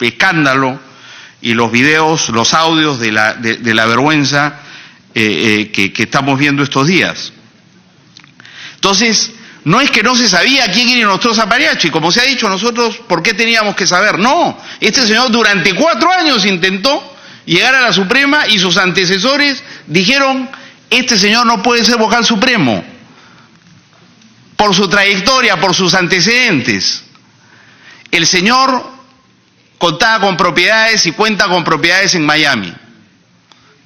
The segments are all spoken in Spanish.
escándalo y los videos, los audios de la vergüenza que estamos viendo estos días. Entonces, no es que no se sabía quién era Nostroza Zapariachi, como se ha dicho nosotros, ¿por qué teníamos que saber? No, este señor durante 4 años intentó llegar a la Suprema y sus antecesores dijeron, este señor no puede ser vocal supremo, por su trayectoria, por sus antecedentes. El señor contaba con propiedades y cuenta con propiedades en Miami,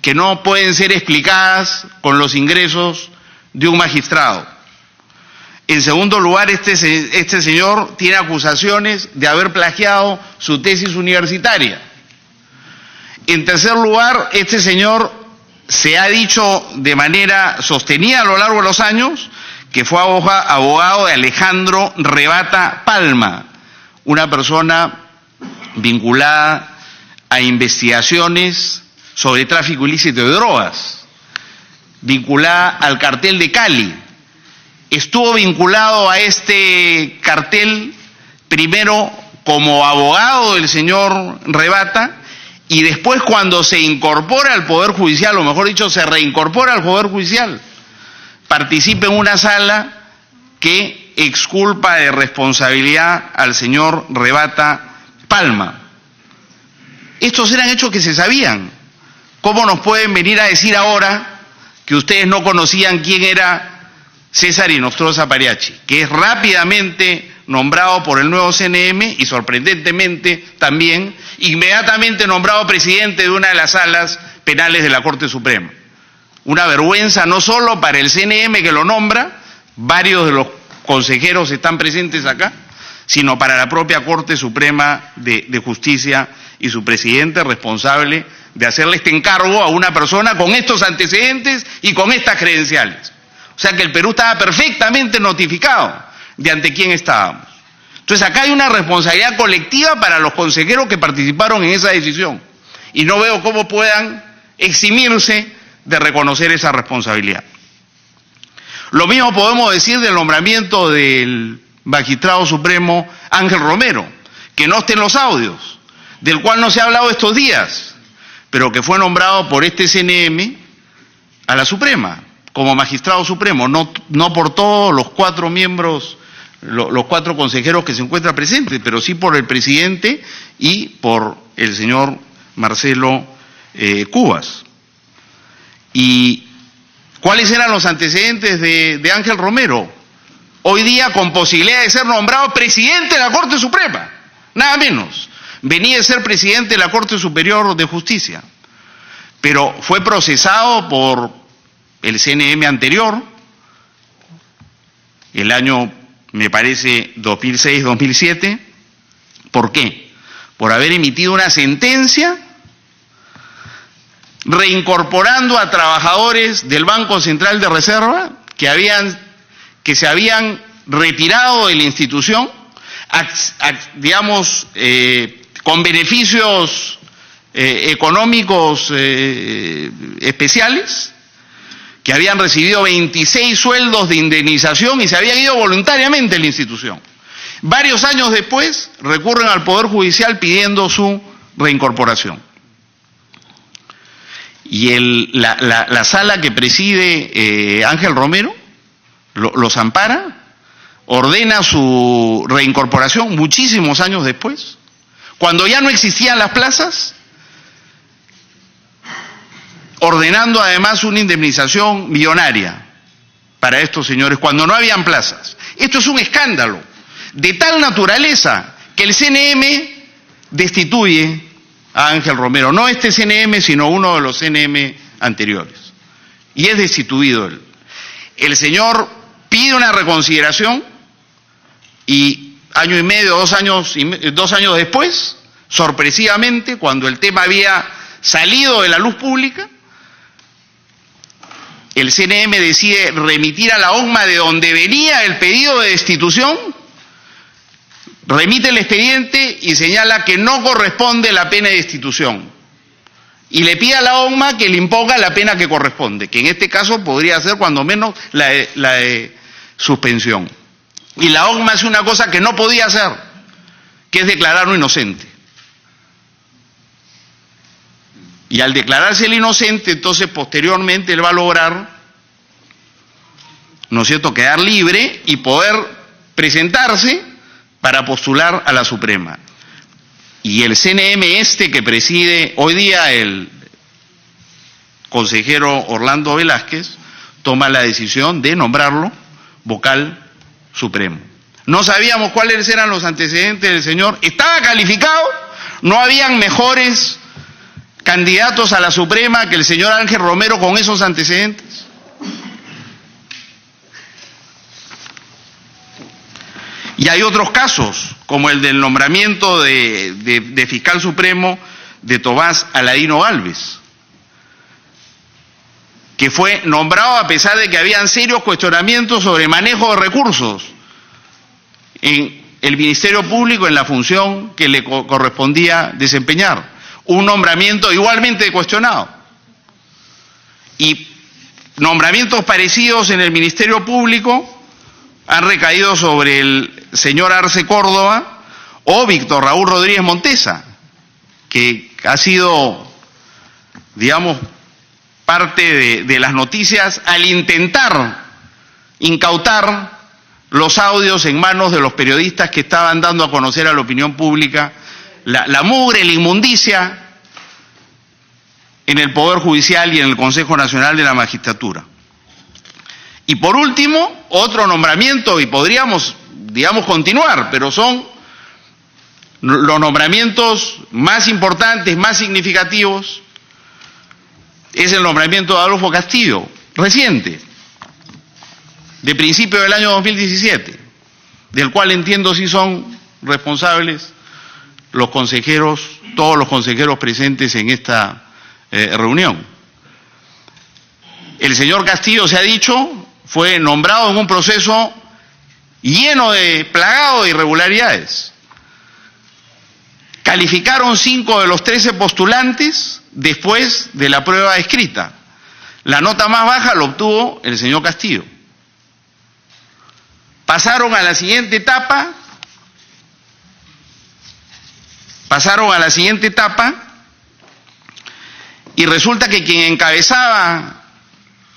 que no pueden ser explicadas con los ingresos de un magistrado. En segundo lugar, este señor tiene acusaciones de haber plagiado su tesis universitaria. En tercer lugar, este señor se ha dicho de manera sostenida a lo largo de los años que fue abogado de Alejandro Rebata Palma, una persona vinculada a investigaciones sobre tráfico ilícito de drogas, vinculada al cartel de Cali. Estuvo vinculado a este cartel primero como abogado del señor Rebata y después cuando se incorpora al Poder Judicial, o mejor dicho, se reincorpora al Poder Judicial, participa en una sala que exculpa de responsabilidad al señor Rebata Palma. Estos eran hechos que se sabían. ¿Cómo nos pueden venir a decir ahora que ustedes no conocían quién era César Nostroza Zapariachi, que es rápidamente nombrado por el nuevo CNM y sorprendentemente también inmediatamente nombrado presidente de una de las salas penales de la Corte Suprema? Una vergüenza no solo para el CNM que lo nombra, varios de los consejeros están presentes acá, sino para la propia Corte Suprema de Justicia y su presidente responsable de hacerle este encargo a una persona con estos antecedentes y con estas credenciales. O sea que el Perú estaba perfectamente notificado de ante quién estábamos. Entonces acá hay una responsabilidad colectiva para los consejeros que participaron en esa decisión. Y no veo cómo puedan eximirse de reconocer esa responsabilidad. Lo mismo podemos decir del nombramiento del magistrado supremo Ángel Romero, que no está en los audios, del cual no se ha hablado estos días, pero que fue nombrado por este CNM a la Suprema, como magistrado supremo, no por todos los 4 miembros, los 4 consejeros que se encuentran presentes, pero sí por el presidente y por el señor Marcelo Cubas. ¿Y cuáles eran los antecedentes de Ángel Romero? Hoy día con posibilidad de ser nombrado presidente de la Corte Suprema, nada menos. Venía de ser presidente de la Corte Superior de Justicia, pero fue procesado por el CNM anterior, el año, me parece, 2006-2007. ¿Por qué? Por haber emitido una sentencia reincorporando a trabajadores del Banco Central de Reserva que se habían retirado de la institución, digamos, con beneficios económicos especiales, que habían recibido 26 sueldos de indemnización y se habían ido voluntariamente de la institución. Varios años después recurren al Poder Judicial pidiendo su reincorporación. Y la sala que preside Ángel Romero los ampara, ordena su reincorporación muchísimos años después, cuando ya no existían las plazas, ordenando además una indemnización millonaria para estos señores cuando no habían plazas. Esto es un escándalo de tal naturaleza que el CNM destituye a Ángel Romero, no este CNM, sino uno de los CNM anteriores, y es destituido él. El señor pide una reconsideración y año y medio, 2 años después, sorpresivamente, cuando el tema había salido de la luz pública, el CNM decide remitir a la ONMA de donde venía el pedido de destitución, remite el expediente y señala que no corresponde la pena de destitución. Y le pide a la ONMA que le imponga la pena que corresponde, que en este caso podría ser cuando menos la de suspensión. Y la ONMA hace una cosa que no podía hacer, que es declararlo inocente. Y al declararse el inocente, entonces posteriormente él va a lograr, ¿no es cierto?, quedar libre y poder presentarse para postular a la Suprema. Y el CNM que preside hoy día el consejero Orlando Velázquez toma la decisión de nombrarlo vocal supremo. No sabíamos cuáles eran los antecedentes del señor, estaba calificado, no habían mejores candidatos a la Suprema que el señor Ángel Romero con esos antecedentes. Y hay otros casos, como el del nombramiento de fiscal supremo de Tomás Aladino Gálvez, que fue nombrado a pesar de que habían serios cuestionamientos sobre manejo de recursos en el Ministerio Público en la función que le correspondía desempeñar. Un nombramiento igualmente cuestionado. Y nombramientos parecidos en el Ministerio Público han recaído sobre el señor Arce Córdoba o Víctor Raúl Rodríguez Montesa, que ha sido, digamos, parte de las noticias al intentar incautar los audios en manos de los periodistas que estaban dando a conocer a la opinión pública la mugre, la inmundicia en el Poder Judicial y en el Consejo Nacional de la Magistratura. Y por último, otro nombramiento, y podríamos, digamos, continuar, pero son los nombramientos más importantes, más significativos, es el nombramiento de Adolfo Castillo, reciente, de principio del año 2017, del cual entiendo sí son responsables los consejeros, todos los consejeros presentes en esta reunión. El señor Castillo, se ha dicho, fue nombrado en un proceso plagado de irregularidades. Calificaron 5 de los 13 postulantes después de la prueba escrita. La nota más baja la obtuvo el señor Castillo. Pasaron a la siguiente etapa y resulta que quien encabezaba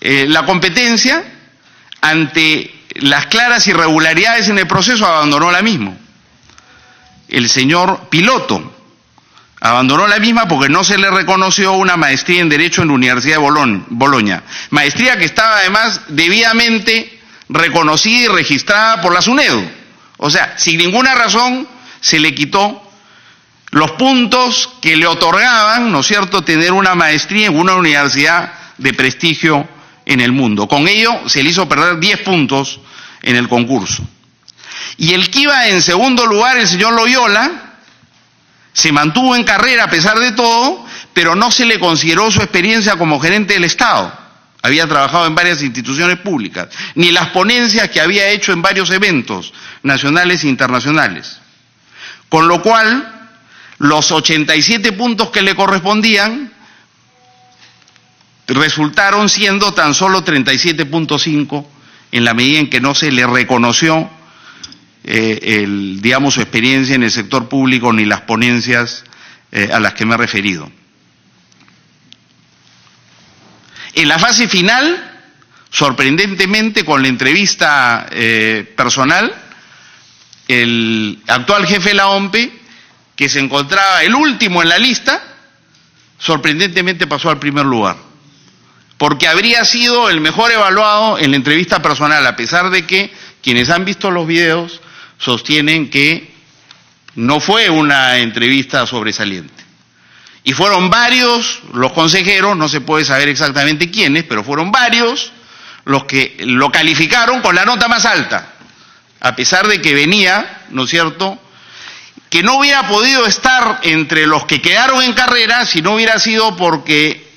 la competencia, ante las claras irregularidades en el proceso, abandonó la misma. El señor Piloto abandonó la misma porque no se le reconoció una maestría en Derecho en la Universidad de Bolonia. Maestría que estaba además debidamente reconocida y registrada por la SUNEDU. O sea, sin ninguna razón se le quitó los puntos que le otorgaban, ¿no es cierto?, tener una maestría en una universidad de prestigio en el mundo. Con ello se le hizo perder 10 puntos en el concurso. Y el que iba en segundo lugar, el señor Loyola, se mantuvo en carrera a pesar de todo, pero no se le consideró su experiencia como gerente del Estado. Había trabajado en varias instituciones públicas, ni las ponencias que había hecho en varios eventos nacionales e internacionales. Con lo cual, los 87 puntos que le correspondían resultaron siendo tan solo 37.5 en la medida en que no se le reconoció digamos, su experiencia en el sector público ni las ponencias a las que me he referido. En la fase final, sorprendentemente, con la entrevista personal, el actual jefe de la OMPE, que se encontraba el último en la lista, sorprendentemente pasó al primer lugar, porque habría sido el mejor evaluado en la entrevista personal, a pesar de que quienes han visto los videos sostienen que no fue una entrevista sobresaliente. Y fueron varios los consejeros, no se puede saber exactamente quiénes, pero fueron varios los que lo calificaron con la nota más alta, a pesar de que venía, ¿no es cierto?, que no hubiera podido estar entre los que quedaron en carrera si no hubiera sido porque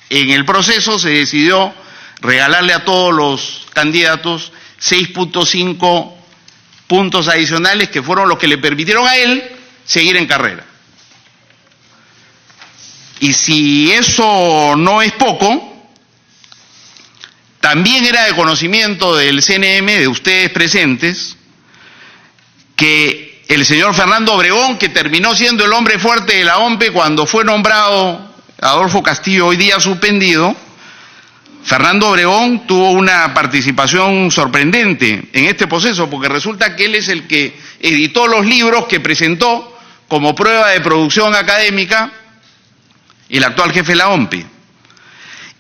en el proceso se decidió regalarle a todos los candidatos 6.5 puntos adicionales que fueron los que le permitieron a él seguir en carrera. Y si eso no es poco, también era de conocimiento del CNM, de ustedes presentes, que el señor Fernando Obregón, que terminó siendo el hombre fuerte de la OMPE cuando fue nombrado Adolfo Castillo, hoy día suspendido, Fernando Obregón tuvo una participación sorprendente en este proceso, porque resulta que él es el que editó los libros que presentó como prueba de producción académica el actual jefe de la OMPE.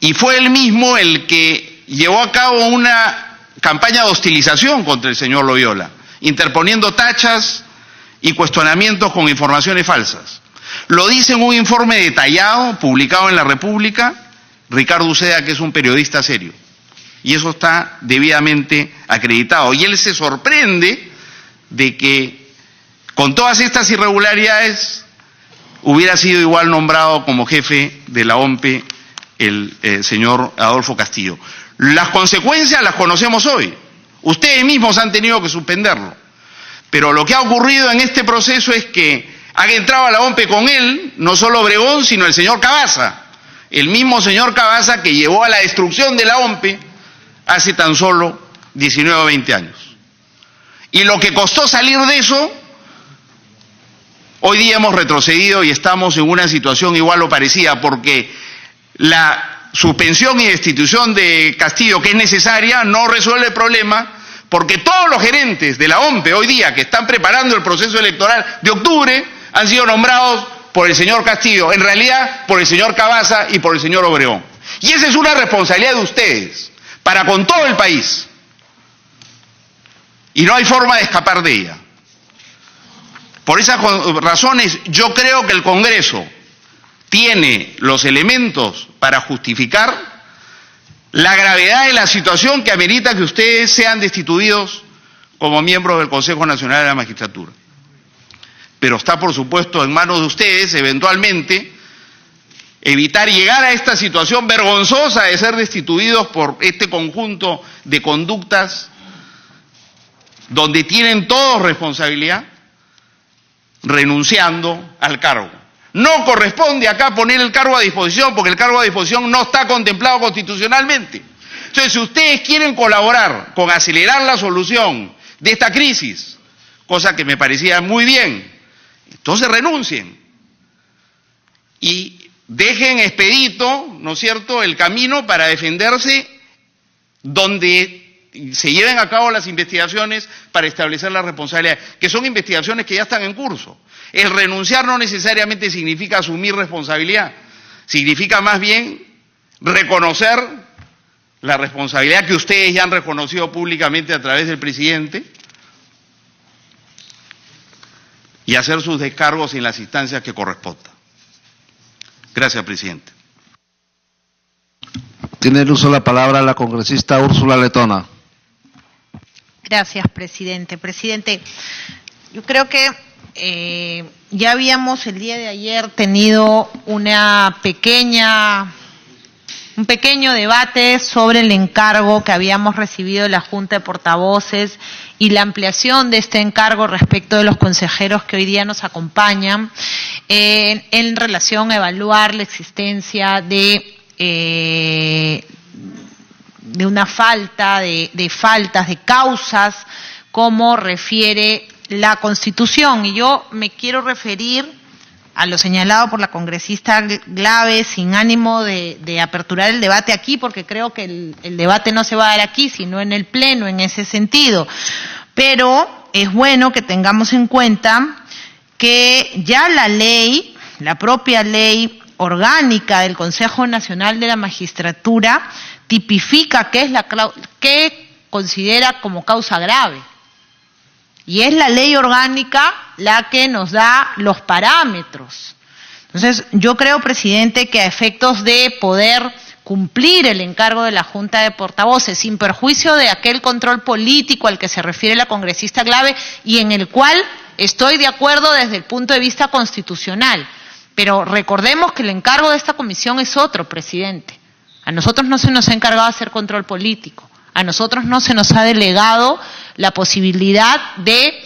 Y fue él mismo el que llevó a cabo una campaña de hostilización contra el señor Loyola, interponiendo tachas y cuestionamientos con informaciones falsas. Lo dice en un informe detallado, publicado en La República, Ricardo Uceda, que es un periodista serio. Y eso está debidamente acreditado. Y él se sorprende de que con todas estas irregularidades hubiera sido igual nombrado como jefe de la OMPE el señor Adolfo Castillo. Las consecuencias las conocemos hoy. Ustedes mismos han tenido que suspenderlo. Pero lo que ha ocurrido en este proceso es que han entrado a la OMPE con él, no solo Obregón, sino el señor Cavazza. El mismo señor Cavazza que llevó a la destrucción de la OMPE hace tan solo 19 o 20 años. Y lo que costó salir de eso, hoy día hemos retrocedido y estamos en una situación igual o parecida, porque la suspensión y destitución de Castillo, que es necesaria, no resuelve el problema, porque todos los gerentes de la OMPE hoy día que están preparando el proceso electoral de octubre han sido nombrados por el señor Castillo, en realidad por el señor Cavazza y por el señor Obregón. Y esa es una responsabilidad de ustedes, para con todo el país. Y no hay forma de escapar de ella. Por esas razones, yo creo que el Congreso tiene los elementos para justificar la gravedad de la situación que amerita que ustedes sean destituidos como miembros del Consejo Nacional de la Magistratura. Pero está, por supuesto, en manos de ustedes, eventualmente, evitar llegar a esta situación vergonzosa de ser destituidos por este conjunto de conductas donde tienen todos responsabilidad, renunciando al cargo. No corresponde acá poner el cargo a disposición, porque el cargo a disposición no está contemplado constitucionalmente. Entonces, si ustedes quieren colaborar con acelerar la solución de esta crisis, cosa que me parecía muy bien, entonces renuncien y dejen expedito, ¿no es cierto?, el camino para defenderse donde se lleven a cabo las investigaciones para establecer la responsabilidad, que son investigaciones que ya están en curso. El renunciar no necesariamente significa asumir responsabilidad, significa más bien reconocer la responsabilidad que ustedes ya han reconocido públicamente a través del presidente y hacer sus descargos en las instancias que correspondan. Gracias, presidente. Tiene el uso de la palabra la congresista Úrsula Letona. Gracias, presidente. Presidente, yo creo que ya habíamos el día de ayer tenido un pequeño debate sobre el encargo que habíamos recibido de la Junta de Portavoces y la ampliación de este encargo respecto de los consejeros que hoy día nos acompañan en relación a evaluar la existencia de una falta, de faltas, de causas, como refiere la Constitución. Y yo me quiero referir a lo señalado por la congresista Glave, sin ánimo de aperturar el debate aquí, porque creo que el debate no se va a dar aquí, sino en el Pleno, en ese sentido. Pero es bueno que tengamos en cuenta que ya la propia ley orgánica del Consejo Nacional de la Magistratura tipifica qué considera como causa grave. Y es la ley orgánica la que nos da los parámetros. Entonces, yo creo, presidente, que a efectos de poder cumplir el encargo de la Junta de Portavoces, sin perjuicio de aquel control político al que se refiere la congresista Glave, y en el cual estoy de acuerdo desde el punto de vista constitucional, pero recordemos que el encargo de esta comisión es otro, presidente. A nosotros no se nos ha encargado de hacer control político, a nosotros no se nos ha delegado la posibilidad de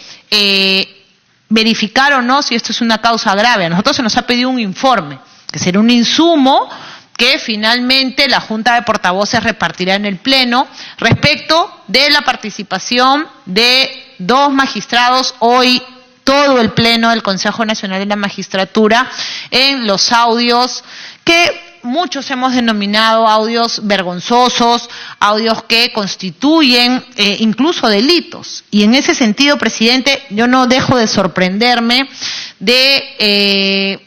verificar o no si esto es una causa grave. A nosotros se nos ha pedido un informe, que será un insumo que finalmente la Junta de Portavoces repartirá en el Pleno respecto de la participación de 2 magistrados, hoy todo el Pleno del Consejo Nacional de la Magistratura, en los audios que muchos hemos denominado audios vergonzosos, audios que constituyen incluso delitos. Y en ese sentido, presidente, yo no dejo de sorprenderme de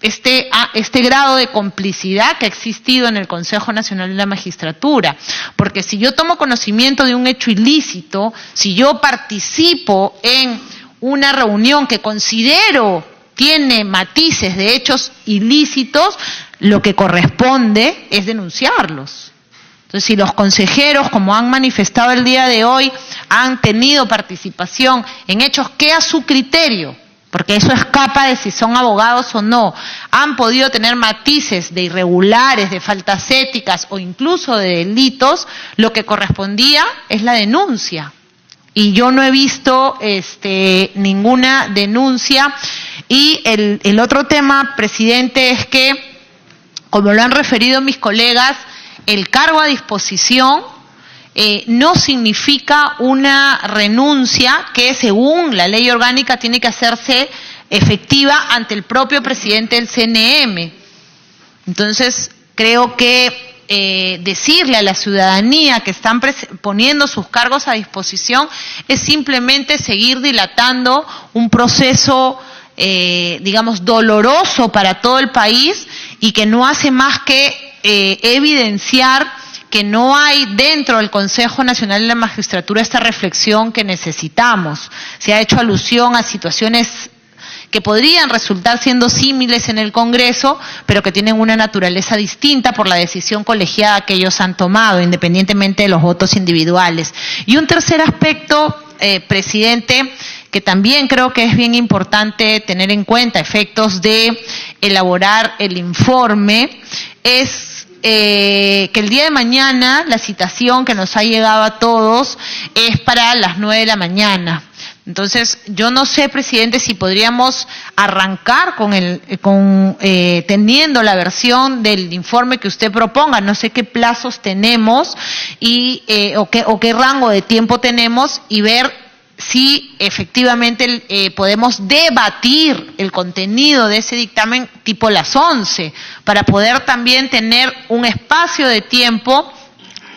este grado de complicidad que ha existido en el Consejo Nacional de la Magistratura. Porque si yo tomo conocimiento de un hecho ilícito, si yo participo en una reunión que considero tiene matices de hechos ilícitos, lo que corresponde es denunciarlos. Entonces, si los consejeros, como han manifestado el día de hoy, han tenido participación en hechos que a su criterio, porque eso escapa de si son abogados o no, han podido tener matices de irregulares, de faltas éticas o incluso de delitos, lo que correspondía es la denuncia. Y yo no he visto ninguna denuncia. Y el otro tema, presidente, es que, como lo han referido mis colegas, el cargo a disposición no significa una renuncia que, según la ley orgánica, tiene que hacerse efectiva ante el propio presidente del CNM. Entonces, creo que decirle a la ciudadanía que están poniendo sus cargos a disposición es simplemente seguir dilatando un proceso digamos, doloroso para todo el país y que no hace más que evidenciar que no hay dentro del Consejo Nacional de la Magistratura esta reflexión que necesitamos. Se ha hecho alusión a situaciones que podrían resultar siendo símiles en el Congreso, pero que tienen una naturaleza distinta por la decisión colegiada que ellos han tomado, independientemente de los votos individuales. Y un tercer aspecto, presidente, que también creo que es bien importante tener en cuenta, efectos de elaborar el informe, es que el día de mañana la citación que nos ha llegado a todos es para las 9 de la mañana. Entonces, yo no sé, presidente, si podríamos arrancar teniendo la versión del informe que usted proponga. No sé qué plazos tenemos o qué rango de tiempo tenemos, y ver si efectivamente podemos debatir el contenido de ese dictamen tipo las 11, para poder también tener un espacio de tiempo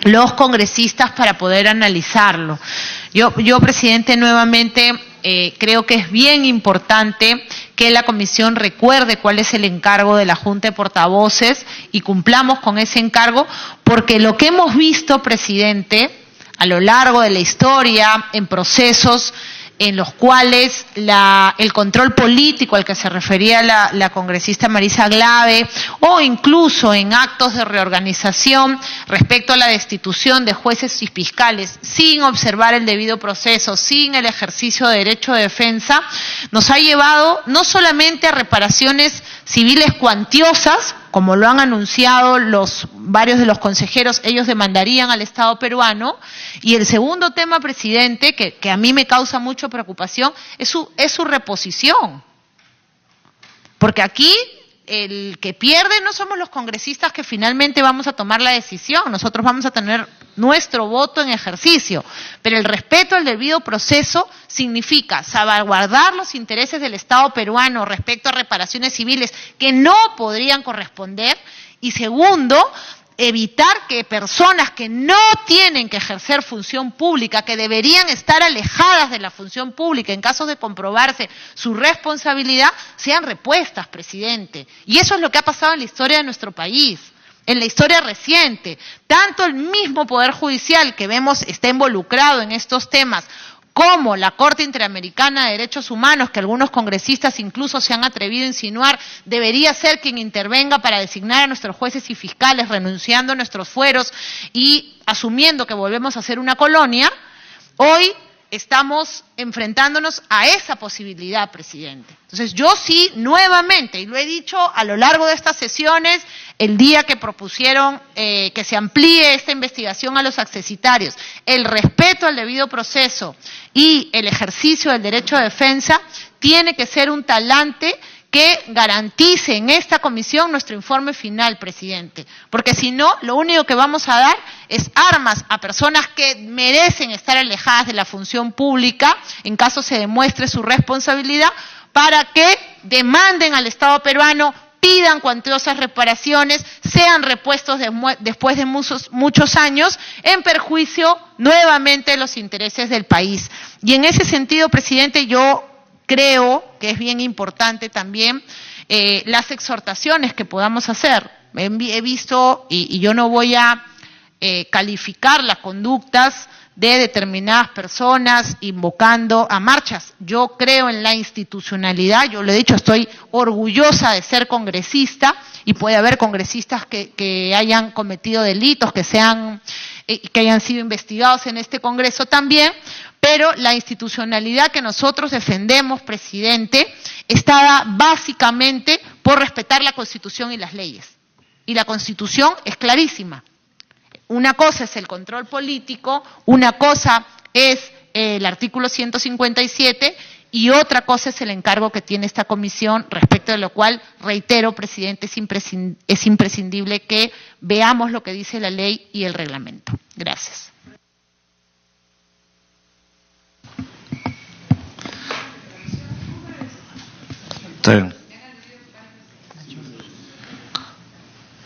los congresistas para poder analizarlo. Yo, presidente, nuevamente creo que es bien importante que la comisión recuerde cuál es el encargo de la Junta de Portavoces y cumplamos con ese encargo, porque lo que hemos visto, presidente, a lo largo de la historia, en procesos en los cuales el control político al que se refería la congresista Marisa Glave, o incluso en actos de reorganización respecto a la destitución de jueces y fiscales sin observar el debido proceso, sin el ejercicio de derecho de defensa, nos ha llevado no solamente a reparaciones civiles cuantiosas, como lo han anunciado varios de los consejeros, ellos demandarían al Estado peruano. Y el segundo tema, presidente, que a mí me causa mucha preocupación, es su reposición. Porque aquí el que pierde no somos los congresistas que finalmente vamos a tomar la decisión, nosotros vamos a tener nuestro voto en ejercicio, pero el respeto al debido proceso significa salvaguardar los intereses del Estado peruano respecto a reparaciones civiles que no podrían corresponder, y segundo, evitar que personas que no tienen que ejercer función pública, que deberían estar alejadas de la función pública en caso de comprobarse su responsabilidad, sean repuestas, presidente. Y eso es lo que ha pasado en la historia de nuestro país, en la historia reciente. Tanto el mismo Poder Judicial que vemos está involucrado en estos temas, como la Corte Interamericana de Derechos Humanos, que algunos congresistas incluso se han atrevido a insinuar, debería ser quien intervenga para designar a nuestros jueces y fiscales, renunciando a nuestros fueros y asumiendo que volvemos a ser una colonia. Hoy estamos enfrentándonos a esa posibilidad, presidente. Entonces, yo sí, nuevamente, y lo he dicho a lo largo de estas sesiones, el día que propusieron que se amplíe esta investigación a los accesitarios, el respeto al debido proceso y el ejercicio del derecho de defensa tiene que ser un talante que garantice en esta comisión nuestro informe final, presidente. Porque si no, lo único que vamos a dar es armas a personas que merecen estar alejadas de la función pública, en caso se demuestre su responsabilidad, para que demanden al Estado peruano pidan cuantiosas reparaciones, sean repuestos después de muchos años, en perjuicio nuevamente de los intereses del país. Y en ese sentido, presidente, yo creo que es bien importante también las exhortaciones que podamos hacer. He visto, y yo no voy a calificar las conductas de determinadas personas invocando a marchas. Yo creo en la institucionalidad, yo lo he dicho, estoy orgullosa de ser congresista, y puede haber congresistas que hayan cometido delitos, que hayan sido investigados en este Congreso también, pero la institucionalidad que nosotros defendemos, presidente, está básicamente por respetar la Constitución y las leyes. Y la Constitución es clarísima. Una cosa es el control político, una cosa es el artículo 157 y otra cosa es el encargo que tiene esta comisión, respecto de lo cual, reitero, presidente, es imprescindible que veamos lo que dice la ley y el reglamento. Gracias. Está bien.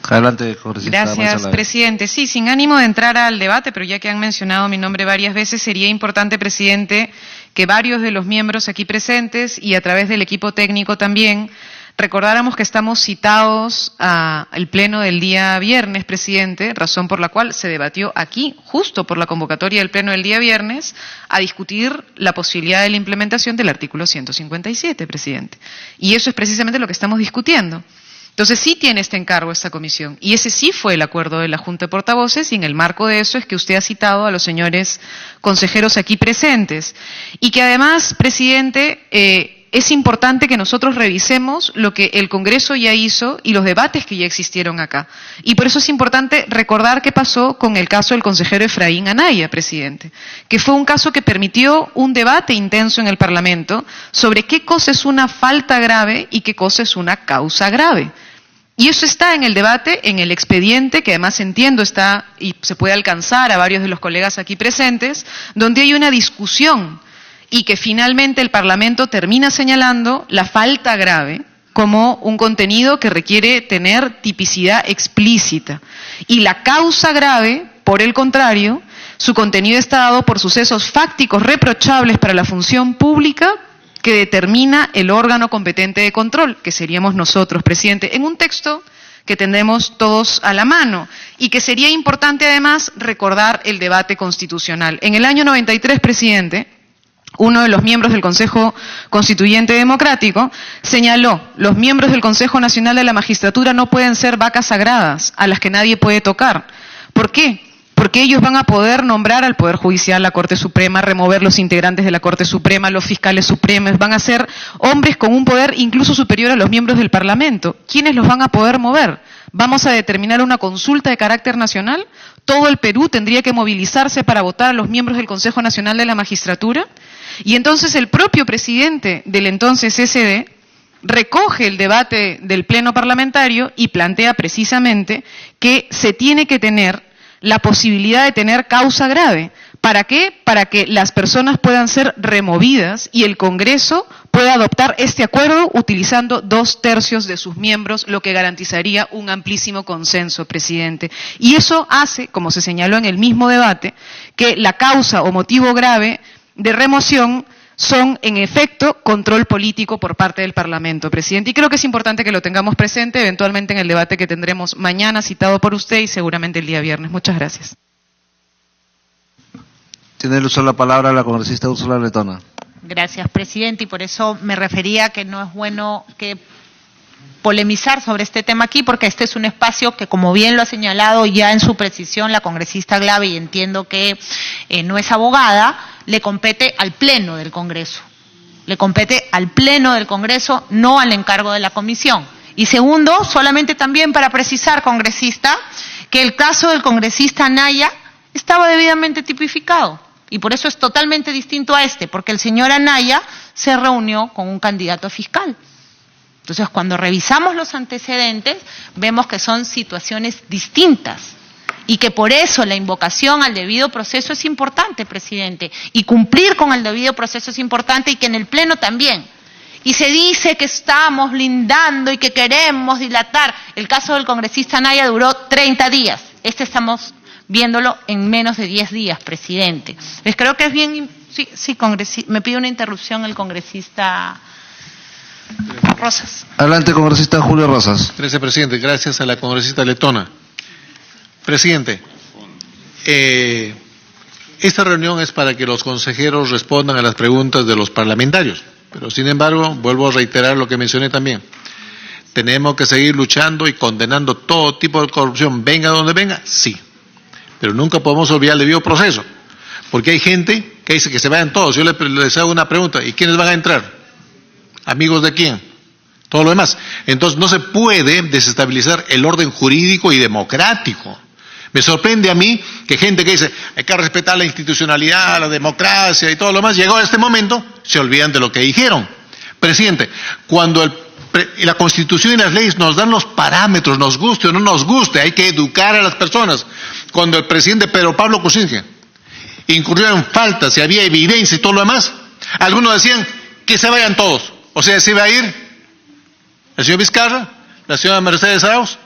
Adelante, congresista. Gracias, presidente. Sí, sin ánimo de entrar al debate, pero ya que han mencionado mi nombre varias veces, sería importante, presidente, que varios de los miembros aquí presentes y a través del equipo técnico también recordáramos que estamos citados al pleno del día viernes, presidente, razón por la cual se debatió aquí, justo por la convocatoria del pleno del día viernes, a discutir la posibilidad de la implementación del artículo 157, presidente. Y eso es precisamente lo que estamos discutiendo. Entonces sí tiene este encargo esta comisión, y ese sí fue el acuerdo de la Junta de Portavoces, y en el marco de eso es que usted ha citado a los señores consejeros aquí presentes. Y que además, presidente, es importante que nosotros revisemos lo que el Congreso ya hizo y los debates que ya existieron acá. Y por eso es importante recordar qué pasó con el caso del consejero Efraín Anaya, presidente, que fue un caso que permitió un debate intenso en el Parlamento sobre qué cosa es una falta grave y qué cosa es una causa grave. Y eso está en el debate, en el expediente, que además entiendo está y se puede alcanzar a varios de los colegas aquí presentes, donde hay una discusión y que finalmente el Parlamento termina señalando la falta grave como un contenido que requiere tener tipicidad explícita. Y la causa grave, por el contrario, su contenido está dado por sucesos fácticos reprochables para la función pública que determina el órgano competente de control, que seríamos nosotros, presidente, en un texto que tendremos todos a la mano y que sería importante además recordar el debate constitucional. En el año 93, presidente, uno de los miembros del Consejo Constituyente Democrático señaló: los miembros del Consejo Nacional de la Magistratura no pueden ser vacas sagradas a las que nadie puede tocar. ¿Por qué? Porque ellos van a poder nombrar al Poder Judicial, la Corte Suprema, remover los integrantes de la Corte Suprema, los fiscales supremos, van a ser hombres con un poder incluso superior a los miembros del Parlamento. ¿Quiénes los van a poder mover? ¿Vamos a determinar una consulta de carácter nacional? ¿Todo el Perú tendría que movilizarse para votar a los miembros del Consejo Nacional de la Magistratura? Y entonces el propio presidente del entonces SD recoge el debate del Pleno Parlamentario y plantea precisamente que se tiene que tener la posibilidad de tener causa grave. ¿Para qué? Para que las personas puedan ser removidas y el Congreso pueda adoptar este acuerdo utilizando 2/3 de sus miembros, lo que garantizaría un amplísimo consenso, presidente. Y eso hace, como se señaló en el mismo debate, que la causa o motivo grave de remoción son, en efecto, control político por parte del Parlamento, presidente. Y creo que es importante que lo tengamos presente, eventualmente en el debate que tendremos mañana, citado por usted, y seguramente el día viernes. Muchas gracias. Tiene el uso de la palabra la congresista Úrsula Letona. Gracias, presidente, y por eso me refería que no es bueno que polemizar sobre este tema aquí, porque este es un espacio que, como bien lo ha señalado ya en su precisión la congresista Glave, y entiendo que no es abogada, le compete al Pleno del Congreso. Le compete al Pleno del Congreso, no al encargo de la comisión. Y segundo, solamente también para precisar, congresista, que el caso del congresista Anaya estaba debidamente tipificado. Y por eso es totalmente distinto a este, porque el señor Anaya se reunió con un candidato a fiscal. Entonces, cuando revisamos los antecedentes, vemos que son situaciones distintas y que por eso la invocación al debido proceso es importante, presidente, y cumplir con el debido proceso es importante, y que en el Pleno también. y se dice que estamos blindando y que queremos dilatar. El caso del congresista Anaya duró 30 días. Estamos viéndolo en menos de 10 días, presidente. Les creo que es bien... Sí, me pide una interrupción el congresista Rosas. Adelante, congresista Julio Rosas. Gracias, presidente. Gracias a la congresista letona. Presidente, esta reunión es para que los consejeros respondan a las preguntas de los parlamentarios. Pero, sin embargo, vuelvo a reiterar lo que mencioné también. Tenemos que seguir luchando y condenando todo tipo de corrupción, venga donde venga, sí. Pero nunca podemos olvidar el debido proceso. Porque hay gente que dice que se vayan todos. Yo les hago una pregunta, ¿y quiénes van a entrar? ¿Amigos de quién? Todo lo demás. Entonces no se puede desestabilizar el orden jurídico y democrático. Me sorprende a mí que gente que dice hay que respetar la institucionalidad, la democracia y todo lo demás, llegó a este momento, se olvidan de lo que dijeron. Presidente, cuando la Constitución y las leyes nos dan los parámetros, nos guste o no nos guste, hay que educar a las personas. Cuando el presidente Pedro Pablo Kuczynski incurrió en faltas y había evidencia y todo lo demás, algunos decían que se vayan todos. O sea, ¿se iba a ir el señor Vizcarra, la señora Mercedes Arauz?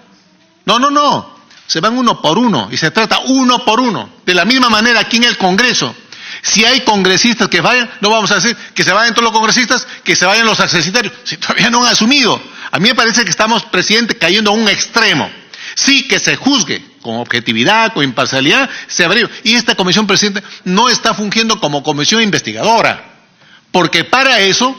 No. Se van uno por uno y se trata uno por uno. De la misma manera aquí en el Congreso. Si hay congresistas que vayan, no vamos a decir que se vayan todos los congresistas, que se vayan los accesitarios. Si todavía no han asumido. A mí me parece que estamos, presidente, cayendo a un extremo. Sí, que se juzgue con objetividad, con imparcialidad, se abrió. Y esta comisión, presidente, no está fungiendo como comisión investigadora. Porque para eso,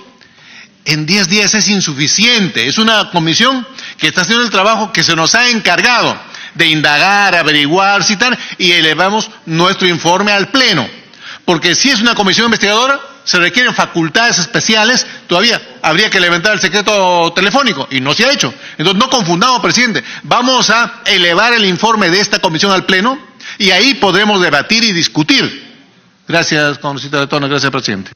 en 10 días es insuficiente. Es una comisión que está haciendo el trabajo que se nos ha encargado de indagar, averiguar, citar, y elevamos nuestro informe al Pleno. Porque si es una comisión investigadora, se requieren facultades especiales, todavía habría que levantar el secreto telefónico, y no se ha hecho. Entonces no confundamos, presidente, vamos a elevar el informe de esta comisión al Pleno, y ahí podremos debatir y discutir. Gracias, congresista letona, gracias, presidente.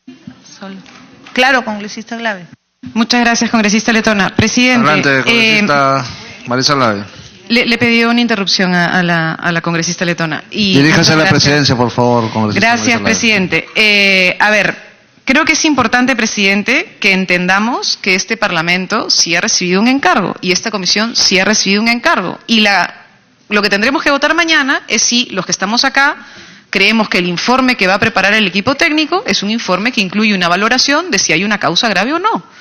Claro, congresista Glave. Muchas gracias, congresista letona. Presidente. Adelante, congresista Marisa Glave. Le pedí una interrupción a la congresista letona. Diríjase a la presidencia, por favor, congresista. Gracias, presidente. A ver, creo que es importante, presidente, que entendamos que este Parlamento sí ha recibido un encargo y esta comisión sí ha recibido un encargo. Y lo que tendremos que votar mañana es si los que estamos acá creemos que el informe que va a preparar el equipo técnico es un informe que incluye una valoración de si hay una causa grave o no.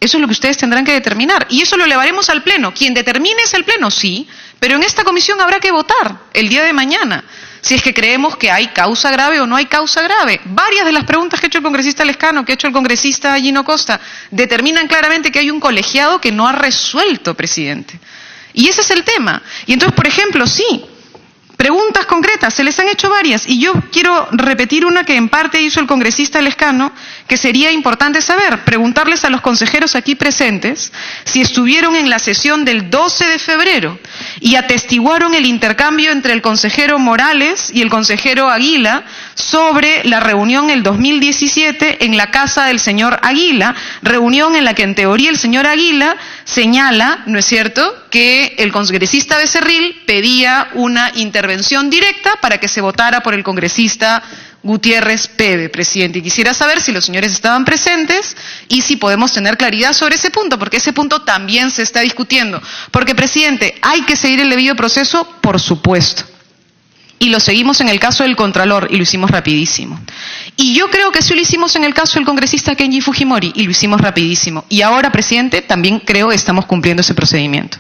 Eso es lo que ustedes tendrán que determinar. Y eso lo elevaremos al Pleno. Quien determine es el Pleno, sí, pero en esta comisión habrá que votar el día de mañana. Si es que creemos que hay causa grave o no hay causa grave. Varias de las preguntas que ha hecho el congresista Lescano, que ha hecho el congresista Gino Costa, determinan claramente que hay un colegiado que no ha resuelto, presidente. Y ese es el tema. Y entonces, por ejemplo, sí, preguntas concretas, se les han hecho varias, y yo quiero repetir una que en parte hizo el congresista Lescano, que sería importante saber, preguntarles a los consejeros aquí presentes si estuvieron en la sesión del 12 de febrero y atestiguaron el intercambio entre el consejero Morales y el consejero Aguila sobre la reunión el 2017 en la casa del señor Aguila, reunión en la que en teoría el señor Aguila señala, ¿no es cierto?, que el congresista Becerril pedía una intervención directa para que se votara por el congresista Gutiérrez Pede, presidente. Y quisiera saber si los señores estaban presentes y si podemos tener claridad sobre ese punto, porque ese punto también se está discutiendo. Porque, presidente, ¿hay que seguir el debido proceso? Por supuesto. Y lo seguimos en el caso del Contralor y lo hicimos rapidísimo. Y yo creo que sí lo hicimos en el caso del congresista Kenji Fujimori y lo hicimos rapidísimo. Y ahora, presidente, también creo que estamos cumpliendo ese procedimiento.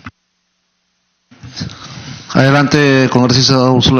Adelante, congresista Úrsula.